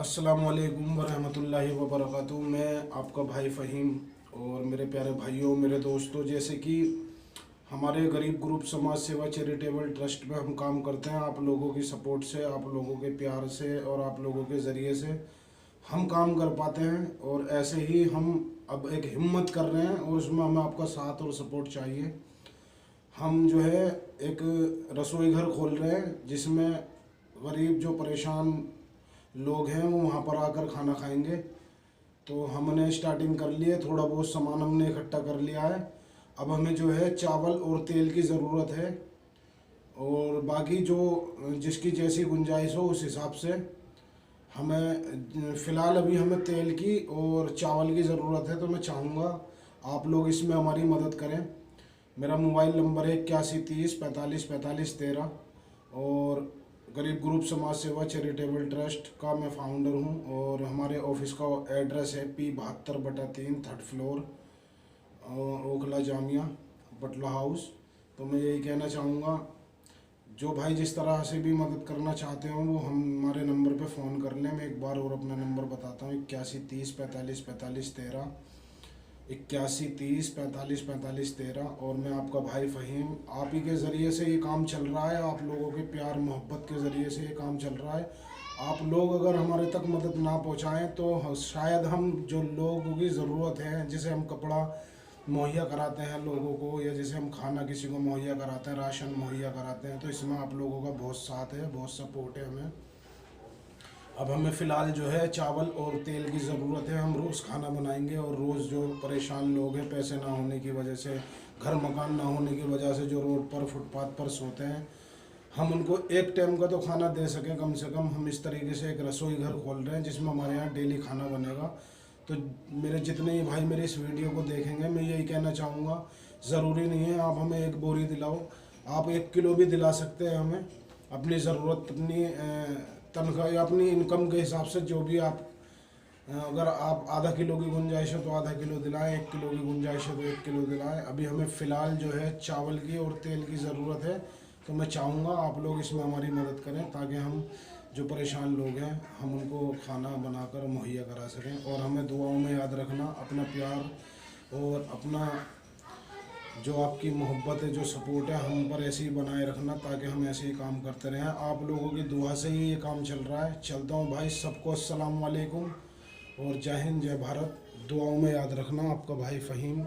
अस्सलामुअलैकुम वरहमतुल्लाहि वबरकातुहू। मैं आपका भाई फ़हीम और मेरे प्यारे भाइयों, मेरे दोस्तों, जैसे कि हमारे गरीब ग्रुप समाज सेवा चैरिटेबल ट्रस्ट में हम काम करते हैं। आप लोगों की सपोर्ट से, आप लोगों के प्यार से और आप लोगों के ज़रिए से हम काम कर पाते हैं। और ऐसे ही हम अब एक हिम्मत कर रहे हैं और उसमें हमें आपका साथ और सपोर्ट चाहिए। हम जो है एक रसोई घर खोल रहे हैं जिसमें गरीब जो परेशान लोग हैं वो वहाँ पर आकर खाना खाएंगे। तो हमने स्टार्टिंग कर ली है, थोड़ा बहुत सामान हमने इकट्ठा कर लिया है। अब हमें जो है चावल और तेल की ज़रूरत है, और बाकी जो जिसकी जैसी गुंजाइश हो उस हिसाब से हमें फ़िलहाल अभी हमें तेल की और चावल की ज़रूरत है। तो मैं चाहूँगा आप लोग इसमें हमारी मदद करें। मेरा मोबाइल नंबर है 8130 45 45 13, और गरीब ग्रुप समाज सेवा चैरिटेबल ट्रस्ट का मैं फाउंडर हूँ। और हमारे ऑफिस का एड्रेस है P72/3 3rd floor, Okhla Jamia Batla house. तो मैं यही कहना चाहूँगा, जो भाई जिस तरह से भी मदद करना चाहते हो वो हमारे नंबर पे फ़ोन कर लें। मैं एक बार और अपना नंबर बताता हूँ, 8130 45 45 13, 8130 45 45 13। और मैं आपका भाई फ़हीम, आप ही के ज़रिए से ये काम चल रहा है, आप लोगों के प्यार मोहब्बत के ज़रिए से ये काम चल रहा है। आप लोग अगर हमारे तक मदद ना पहुँचाएँ तो शायद हम जो लोगों की ज़रूरत है, जिसे हम कपड़ा मुहैया कराते हैं लोगों को, या जैसे हम खाना किसी को मुहैया कराते हैं, राशन मुहैया कराते हैं, तो इसमें आप लोगों का बहुत साथ है, बहुत सपोर्ट है हमें। अब हमें फ़िलहाल जो है चावल और तेल की ज़रूरत है। हम रोज़ खाना बनाएंगे और रोज़ जो परेशान लोग हैं, पैसे ना होने की वजह से, घर मकान ना होने की वजह से, जो रोड पर फुटपाथ पर सोते हैं, हम उनको एक टाइम का तो खाना दे सकें कम से कम। हम इस तरीके से एक रसोई घर खोल रहे हैं जिसमें हमारे यहाँ डेली खाना बनेगा। तो मेरे जितने ही भाई मेरे इस वीडियो को देखेंगे, मैं यही कहना चाहूँगा, ज़रूरी नहीं है आप हमें एक बोरी दिलाओ, आप 1 किलो भी दिला सकते हैं हमें। अपनी ज़रूरत, अपनी तनख्वाह या अपनी इनकम के हिसाब से जो भी आप, अगर आप आधा किलो की गुंजाइश है तो आधा किलो दिलाएं, 1 किलो की गुंजाइश है तो 1 किलो दिलाएं। अभी हमें फ़िलहाल जो है चावल की और तेल की ज़रूरत है। तो मैं चाहूँगा आप लोग इसमें हमारी मदद करें, ताकि हम जो परेशान लोग हैं हम उनको खाना बनाकर मुहैया करा सकें। और हमें दुआओं में याद रखना, अपना प्यार और अपना जो आपकी मोहब्बत है, जो सपोर्ट है, हम पर ऐसे ही बनाए रखना, ताकि हम ऐसे ही काम करते रहें। आप लोगों की दुआ से ही ये काम चल रहा है। चलता हूँ भाई, सबको अस्सलाम वालेकुम और जय हिंद, जय भारत। दुआओं में याद रखना, आपका भाई फ़हीम।